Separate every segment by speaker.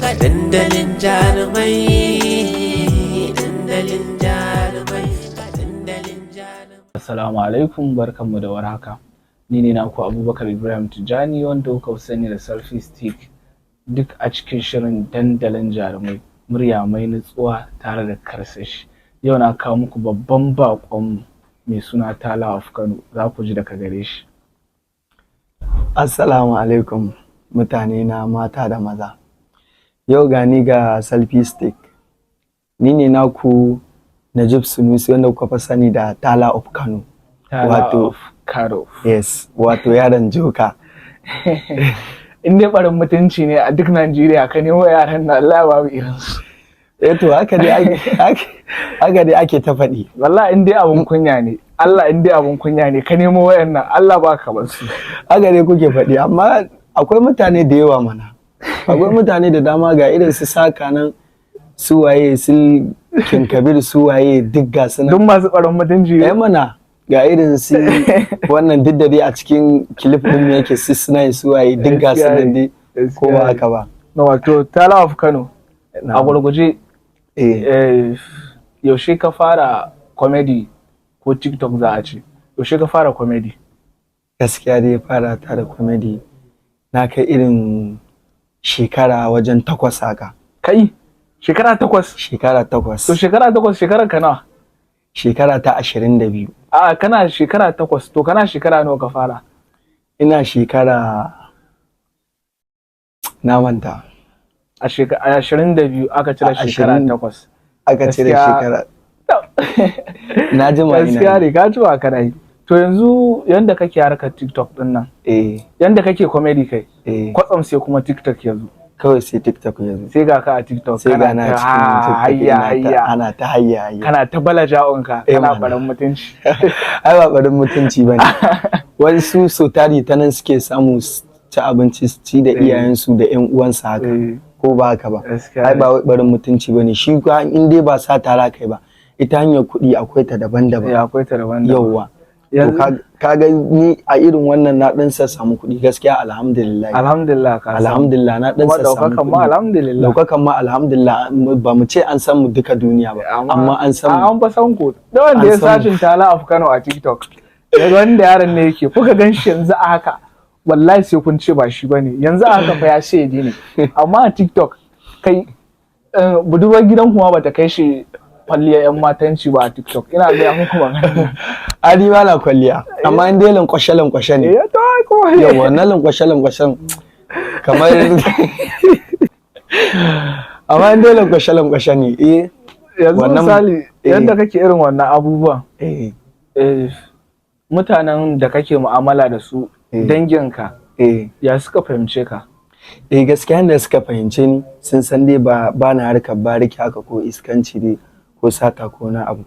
Speaker 1: Dandalin jarumai, dandalin jarumai, dandalin jarumai.
Speaker 2: Assalamu alaikum, barkanmu da warhaka. Ni ne naku Abubakar Ibrahim Tijjani wanda kuka sani da selfie stick, duk a cikin shirin dandalin jarumai, murya mai nutsuwa tare da karsashi. Yau na kawo muku babban baƙonmu mai suna Tala of Kano, za ku ji daga gare shi.
Speaker 3: Assalamu alaikum mutane na mata da maza. Yau gani ga selfie stick. Ni ne naku Najib Sunusi wanda kuka fi sani da Tala of Kano.
Speaker 2: Tala of Kano.
Speaker 3: Yes, wato yaron joka.
Speaker 2: In dai barin mutunci ne a duk Najeriya ka nemo yaran na Allah babu irinsu.
Speaker 3: To haka dai ake ta faɗi.
Speaker 2: Wallahi in dai abun kunya ne. Allah in dai abun kunya ne ka nemo wayannan Allah baka basu.
Speaker 3: Haka dai kuke faɗi amma akwai mutane da yawa mana. Akwai mutane da dama ga irin su Saka nan, su waye su Kinkabir, su waye duk ga su nan.
Speaker 2: Duk masu barin mutunci ne.
Speaker 3: Mana ga irin su wannan duk da dai a cikin clip din ne yake suna su waye duk ga su nan dai ko ba haka ba.
Speaker 2: Wato Tala of Kano a gurguje yaushe ka fara comedy ko TikTok za a ce? Yaushe ka fara comedy?
Speaker 3: Gaskiya dai fara ta da comedy na kai irin shekara wajen 8 haka.
Speaker 2: Kai shekara 8?
Speaker 3: Shekara 8.
Speaker 2: To shekara 8 shekarar ka nawa?
Speaker 3: Shekara ta 22.
Speaker 2: A kana shekara 8 to kana shekara nawa ka fara?
Speaker 3: Ina shekara na manta.
Speaker 2: A shekara 22 aka cire shekara 8.
Speaker 3: Aka cire shekara. Na jima ina.
Speaker 2: Gaskiya ne ka tuwa kana yi. To yanzu yanda kake harkar TikTok din nan. Yanda kake comedy kai. Kwatsam sai kuma TikTok yanzu.
Speaker 3: Kawai sai TikTok yanzu.
Speaker 2: Sai ga ka a TikTok
Speaker 3: sai ga na cikin TikTok ana ta hayya.
Speaker 2: Kana ta balaja'unka kana barin mutunci.
Speaker 3: Ai ba barin mutunci bane. Wasu so tari ta nan suke samu ci abinci su ci da iyayensu da ƴan uwansu haka. Ko ba haka ba. Ai ba barin mutunci bane. Shi in dai ba sa tara kai ba. Ita hanyar kuɗi akwai ta daban-daban.
Speaker 2: Akwai ta daban-daban.
Speaker 3: Yawwa. To kaga ni a irin wannan na dan samu kuɗi gaskiya alhamdulillah.
Speaker 2: Alhamdulillah ka.
Speaker 3: Alhamdulillah na dan samu kuɗi.
Speaker 2: Daukakan ma alhamdulillah.
Speaker 3: Daukakan ma alhamdulillah ba mu ce an san mu duka duniya ba amma an san mu.
Speaker 2: An fa san ku. Da wanda ya sacin Tala of Kano a TikTok. Daga wanda yaron ne yake kuka ganshi yanzu a haka. Wallahi sai kun ce ba shi bane. Yanzu a haka fa ya ce ne. Amma a TikTok kai budurwar gidan kuma bata kai shi kwalliya yan matanci ba a TikTok. Ina ga muku magana.
Speaker 3: Adi ba na kwalliya amma in dai lankwashe ne. Yawa na lankwashe kamar amma in dai lankwashe ne.
Speaker 2: Yanzu misali yadda kake irin wannan abubuwan. Mutanen da kake mu'amala da su danginka ya suka fahimce ka?
Speaker 3: Gaskiya da suka fahimce ni sun san dai ba na harkar bariki haka ko iskanci dai ko sata ko na abu.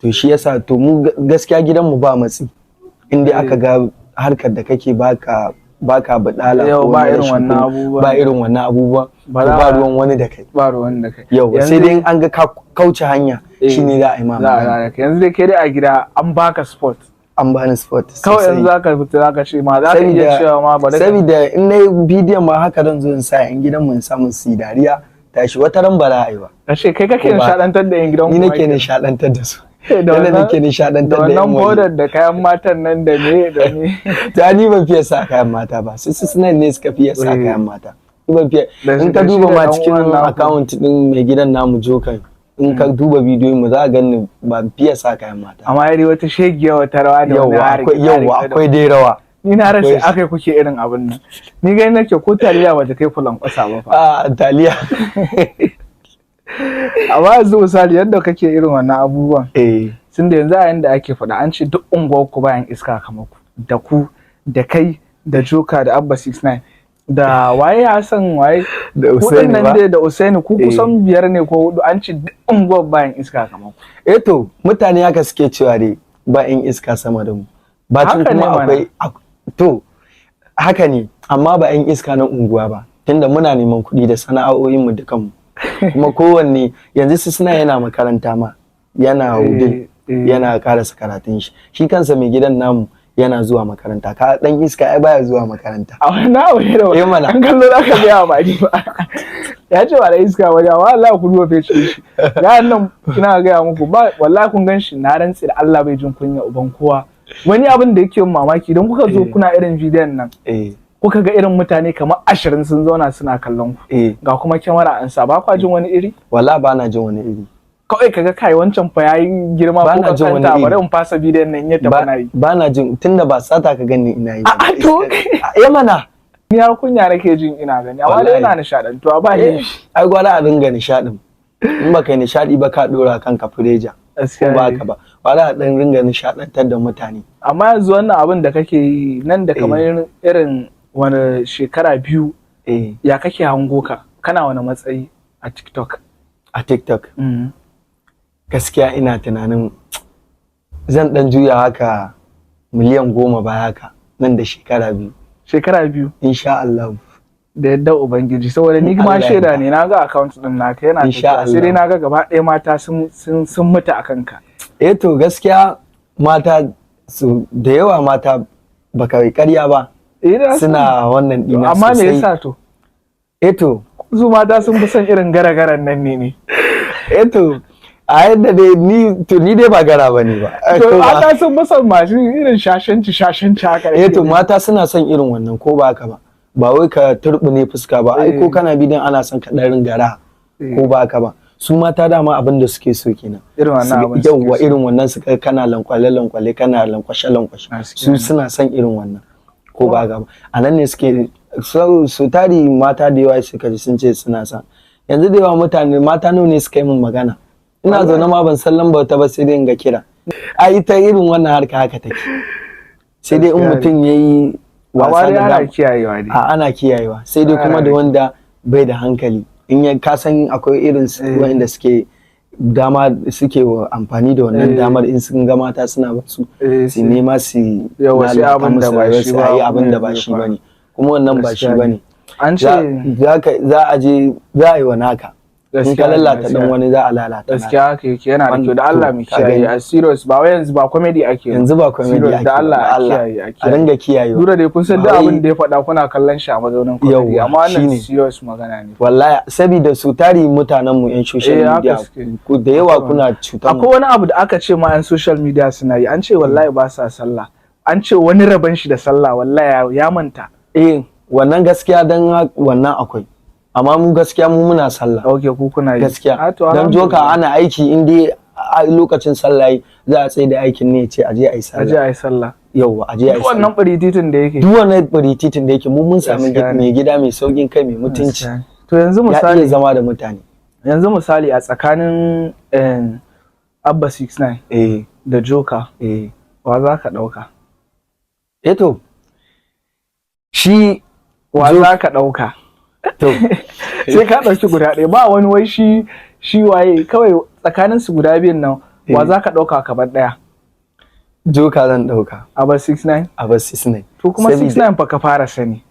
Speaker 3: To shi yasa to mu gaskiya gidanmu ba matsi. Inda aka ga harkar da kake baka budala ko
Speaker 2: ba irin wannan abubuwa.
Speaker 3: Ba irin wannan abubuwa. Ba ruwan wani da kai.
Speaker 2: Ba ruwan da kai.
Speaker 3: Yau sai dai an ga kauce hanya shine za a yi mamaki.
Speaker 2: Yanzu dai kai dai a gida an baka sport.
Speaker 3: An bani sport.
Speaker 2: Kawai yanzu zaka fita zaka ce ma zaka iya cewa ma bari.
Speaker 3: Saboda in nayi bidiyon ma haka dan zo in sa in gidan mu in samu su dariya tashi wata ran bara aiwa.
Speaker 2: Kashe kai kake nishadantar da yan gidan ku.
Speaker 3: Ni nake nishadantar da su. Yanda nake nishadantar da yan
Speaker 2: wannan bodar da kayan matan nan da ne.
Speaker 3: Ta ni ban fiye sa kayan mata ba. Su sunan ne suka fiye sa kayan mata. Ni ban fiye. In ka duba ma cikin account din mai gidan namu Jokan. In ka duba bidiyon mu za ka gani ba fiye sa kayan mata.
Speaker 2: Amma yari wata shegiya wata rawa da wani hari.
Speaker 3: Yawa akwai dai rawa.
Speaker 2: Ni na rasa akai kuke irin abin nan. Ni gani nake ko taliya ba ta kai fulan kwasa ba fa.
Speaker 3: Taliya.
Speaker 2: Amma yanzu misali yadda kake irin wannan abubuwan. Sun da yanzu a yanda ake faɗa an ce duk unguwar ku bayan iska kamar ku. Da ku, da kai, da Joka, da Abba 69. Da waye Hassan waye?
Speaker 3: Da Usaini ba.
Speaker 2: Nan da Usaini ku kusan 5 ne ko 4 an ce duk unguwar bayan iska kamar ku.
Speaker 3: To mutane haka suke cewa dai ba in iska sama da mu. Bacin kuma akwai to haka ne amma ba in iska na unguwa ba. Tunda muna neman kuɗi da sana'o'in mu dukanmu. Kuma kowanne yanzu su suna yana makaranta ma yana hudu yana karasa karatun shi kansa mai gidan namu yana zuwa makaranta. Ka dan iska ai baya zuwa makaranta.
Speaker 2: A wannan abu ne da an kallo zaka biya ba ni ba. ya ce ba da iska waje wallahi ku duba face shi ga nan kina ga muku ba wallahi kun ganshi na rantsi da Allah bai jin kunya uban kowa wani abin da yake mamaki don kuka zo kuna irin bidiyon nan kuka ga irin mutane kamar 20 sun zauna suna kallon ku ga kuma kyamara an sa ba kwa jin wani iri
Speaker 3: wallahi ba na jin wani iri
Speaker 2: kawai kaga kai wancan fa yayin girma ko ka kanta bari in fasa bidiyon nan yadda bana yi
Speaker 3: ba na jin tunda ba sata ka gani ina yi
Speaker 2: a to
Speaker 3: ya mana
Speaker 2: ni har kunya nake jin ina gani amma dai ina nishadantuwa ba ni
Speaker 3: ai gwara a dinga nishadin in baka yi nishadi ba ka dora kanka fureja ko ba ka ba gwara a dan ringa nishadantar da mutane
Speaker 2: amma yanzu wannan abin da kake yi nan da kamar irin wani shekara 2 ya kake hango ka kana wani matsayi a TikTok
Speaker 3: gaskiya ina tunanin zan dan juya haka miliyan 10 ba haka nan da shekara 2 insha Allah
Speaker 2: da yadda ubangiji saboda ni ma shaida ne naga account din naka yana tafiya sai dai naga gaba ɗaya mata sun mutu akan ka
Speaker 3: to gaskiya mata su da yawa mata baka yi ƙarya ba suna wannan dina
Speaker 2: amma me yasa to
Speaker 3: to
Speaker 2: su mata sun fi son irin garagaran nan ne
Speaker 3: to a yadda dai ni dai ba gara bane ba
Speaker 2: to mata sun fi son masu irin shashanci haka
Speaker 3: to mata suna son irin wannan ko ba haka ba wai ka turbine fuska ba ai ko kana bidan ana son ka dan gara ko ba haka ba su mata dama abin da suke so kenan
Speaker 2: irin wannan abin
Speaker 3: yawa irin wannan su kana lankwale kana lankwashe su suna son irin wannan ko ba haka ba anan ne suke su tari mata da yawa suka ji sun ce suna son yanzu da yawa mata nawa ne suka yi min magana ina zaune ma ban san lambar ta ba sai dai in ga kira ai ta irin wannan harka haka take sai dai in mutum yayi wasa da
Speaker 2: ana kiyayewa ne
Speaker 3: ana kiyayewa sai dai kuma da wanda bai da hankali in ya ka san akwai irin wanda suke amfani da wannan damar in sun ga mata suna ba su nema su
Speaker 2: sai abin da ba shi ba
Speaker 3: abin da ba shi bane kuma wannan ba shi bane
Speaker 2: an ce
Speaker 3: za a yi wa naka in ka lalata dan wani za a lalata
Speaker 2: gaskiya haka yake yana da kyau da Allah mu kiyaye a serious ba wai yanzu ba comedy ake
Speaker 3: yanzu ba comedy ake
Speaker 2: da Allah a
Speaker 3: ringa kiyaye
Speaker 2: dura dai kun san da abin da ya faɗa kuna kallon shi a mazaunin comedy amma wannan serious magana ne
Speaker 3: wallahi saboda su tari mutanen mu yan social media ku da yawa kuna cutar
Speaker 2: akwai wani abu da aka ce ma yan social media suna yi an ce wallahi ba sa sallah an ce wani raban shi da sallah wallahi ya manta
Speaker 3: wannan gaskiya dan wannan akwai amma mu gaskiya mu muna sallah
Speaker 2: ku kuna yi
Speaker 3: gaskiya dan joka ana aiki in dai lokacin sallah za a tsaye da aikin ne ce aje ayi
Speaker 2: sallah
Speaker 3: yawa aje ayi sallah
Speaker 2: wannan birititin da yake
Speaker 3: duk wannan birititin da yake mun sami mai gida mai saukin kai mai mutunci
Speaker 2: to yanzu misali
Speaker 3: ya zama da mutane
Speaker 2: yanzu misali a tsakanin Abba 69 da Joka wa za ka dauka
Speaker 3: to shi
Speaker 2: wa za ka dauka sai ka ɗauki guda ɗaya ba wani wai shi waye kawai tsakanin su guda biyun nan wa za ka ɗauka ka bar ɗaya
Speaker 3: Joka zan ɗauka
Speaker 2: Abba 69
Speaker 3: to
Speaker 2: kuma 69 fa ka fara sani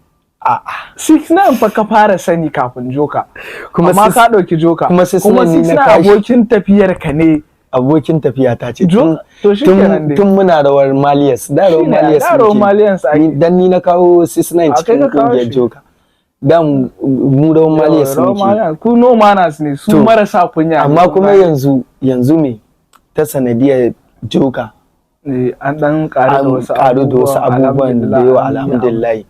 Speaker 2: 69 fa ka fara sani kafin Joka kuma ka ɗauki Joka kuma 69 abokin tafiyar ka ne
Speaker 3: abokin tafiya ta ce
Speaker 2: tun
Speaker 3: muna rawar Maliyas da rawar Maliyas dan ni na kawo 69 cikin kungiyar Joka dan mu da Maliyas ne
Speaker 2: ku no manas ne su marasa kunya
Speaker 3: amma kuma yanzu me ta sanadiyar Joka
Speaker 2: an dan ƙaru
Speaker 3: da wasu abubuwan da yawa alhamdulillah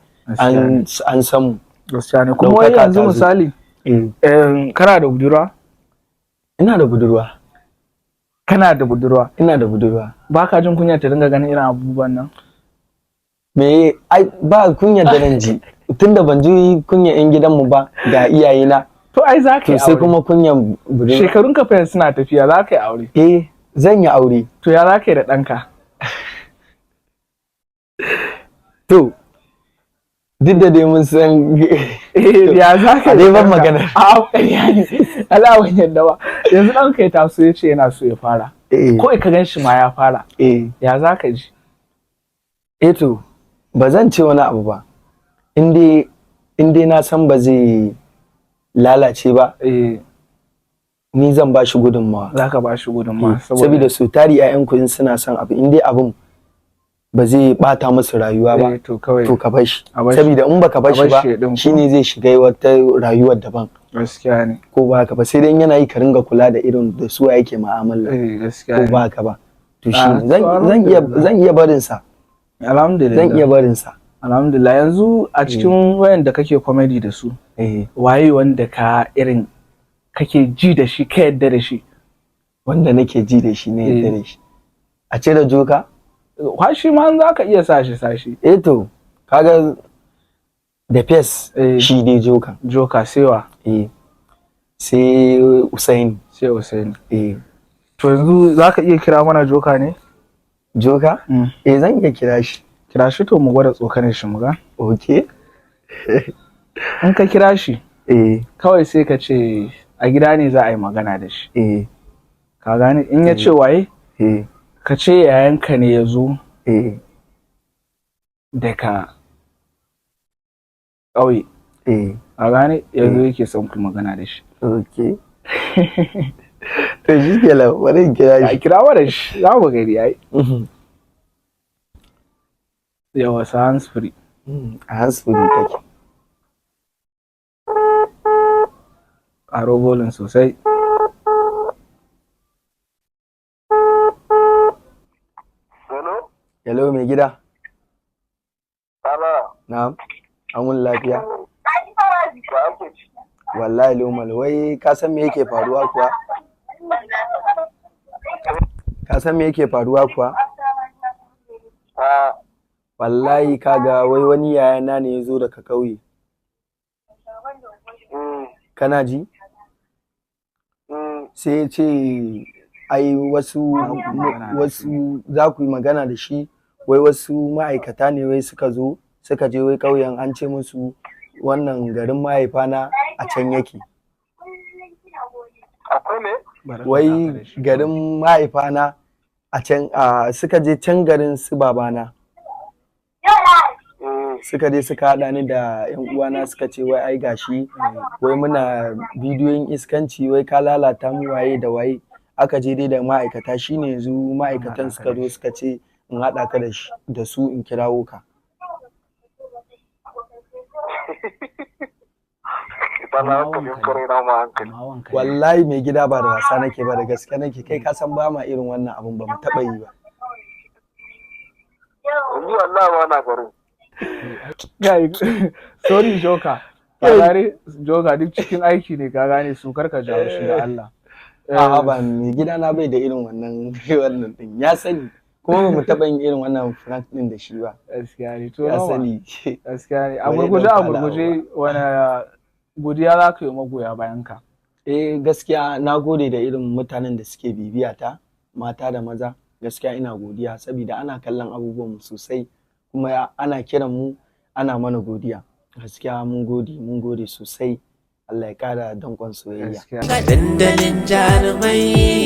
Speaker 3: an samu
Speaker 2: gaskiya ne kuma yanzu misali kana da budurwa
Speaker 3: ina da budurwa
Speaker 2: kana da budurwa
Speaker 3: ina da budurwa
Speaker 2: ba ka jin kunya ta dinga ganin irin abubuwan nan
Speaker 3: me ai ba kunya da nan ji tunda ban ji kunya yan gidanmu ba da iyayena
Speaker 2: to ai za ka yi aure
Speaker 3: sai kuma kunyan budurwa
Speaker 2: shekarun ka fa suna tafiya za ka yi aure
Speaker 3: zan yi aure
Speaker 2: to ya za ka yi da ɗanka
Speaker 3: to duk da dai mun san
Speaker 2: ya za ka
Speaker 3: dai ban magana
Speaker 2: a ƙarya ne alawan yadda ba yanzu ɗan ka ya taso ya ce yana so ya fara ko ka gan shi ma ya fara ya za ka ji
Speaker 3: to ba zan ce wani abu ba in dai na san ba zai lalace ba ni zan ba shi gudunmawa
Speaker 2: za ka ba shi gudunmawa
Speaker 3: saboda su tari 'ya'yanku in suna son abu in dai abun ba zai bata musu rayuwa ba
Speaker 2: to ka bar shi
Speaker 3: saboda in baka bar shi ba shine zai shiga wata rayuwar daban
Speaker 2: gaskiya ne.
Speaker 3: ko ba haka ba, sai dai yana yi ka ringa kula da irin da su yake mu'amala
Speaker 2: Gaskiya
Speaker 3: ko
Speaker 2: ne.
Speaker 3: ba haka ba. To shi
Speaker 2: Ah,
Speaker 3: zan
Speaker 2: to
Speaker 3: zan iya zan iya barin sa
Speaker 2: Alhamdulillah.
Speaker 3: zan iya barin sa.
Speaker 2: Alhamdulillah. Yanzu a cikin wayanda kake comedy da su, waye wanda ka irin kake ji da shi ka yadda da shi?
Speaker 3: Wanda nake ji da shi ne yadda da shi. A cire Joka?
Speaker 2: Kwashi ma za ka iya sashi.
Speaker 3: To kaga da fes shi dai Joka.
Speaker 2: Joka sewa.
Speaker 3: Sai Usaini.
Speaker 2: Sai Usaini. To yanzu za ka iya kira mana Joka ne?
Speaker 3: Joka? Zan iya kira shi.
Speaker 2: Kira shi to mu gwada tsokanin shi muga.
Speaker 3: Okay.
Speaker 2: In ka kira shi, kawai sai ka ce a gida ne za a yi magana da shi. Ka gane in ya ce waye? Ka ce yayanka ne ya zo daga ƙauye. Ka gane ya zo yake son ku magana da shi.
Speaker 3: Okay. To shi ke lau, wani kira shi.
Speaker 2: Kira wa da shi, za mu gari yayi. Yawa sa hands free.
Speaker 3: A hands free take.
Speaker 2: A robolin sosai.
Speaker 3: Hello mai gida. Na'am. Amun lafiya. Wallahi lomal, wai ka san me yake faruwa kuwa? Ka san me yake faruwa kuwa? Wallahi kaga wai wani yayana ne ya zo daga ƙauye. Kana ji? Sai ya ce ai wasu za ku yi magana da shi, wai wasu ma'aikata ne wai suka zo suka je wai ƙauyen, an ce musu wannan garin mahaifana a can yake. Wai garin mahaifana a can, suka je can garin su babana. Suka je suka haɗa ni da yan uwana, suka ce wai ai gashi wai muna bidiyoyin iskanci, wai ka lalata mu waye da waye. Aka je dai da ma'aikata, shine yanzu ma'aikatan suka zo suka ce in haɗa ka da su in kirawo ka. Wallahi mai gida ba da wasa nake ba, da gaske nake. Kai ka san ba ma irin wannan abun, ba mu taɓa yi ba.
Speaker 2: Sorry Joka. Ka gane Joka duk cikin aiki ne, ka gane su karka jawo shi da Allah.
Speaker 3: A'a ba, mai gida na bai da irin wannan din. Ya sani. Kuma ba mu taɓa yin irin wannan prank din da shi ba.
Speaker 2: Gaskiya ne. To
Speaker 3: ya sani.
Speaker 2: Gaskiya ne. A gurguje wani godiya za ka yi magoya bayan ka?
Speaker 3: Gaskiya na gode da irin mutanen da suke bibiya ta, mata da maza. Gaskiya ina godiya saboda ana kallon abubuwan mu sosai, kuma ana kiran mu, ana mana godiya. Gaskiya mun gode sosai. Allah ya kara dankon soyayya.
Speaker 1: Dandalin jarumai.